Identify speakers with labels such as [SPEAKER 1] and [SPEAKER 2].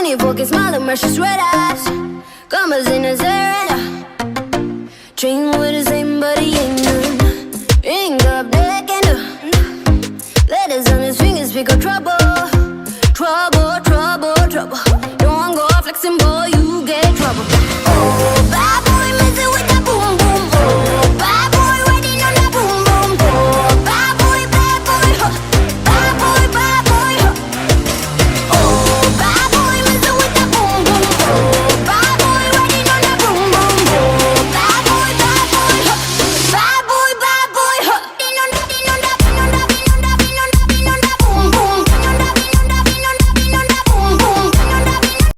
[SPEAKER 1] 24K smile and precious red eyes. Commas in his hair and train with the same, but he ain't none. Ring up neck and letters on his fingers, pick up trouble. Trouble, trouble, trouble. Don't want go flexing, boy.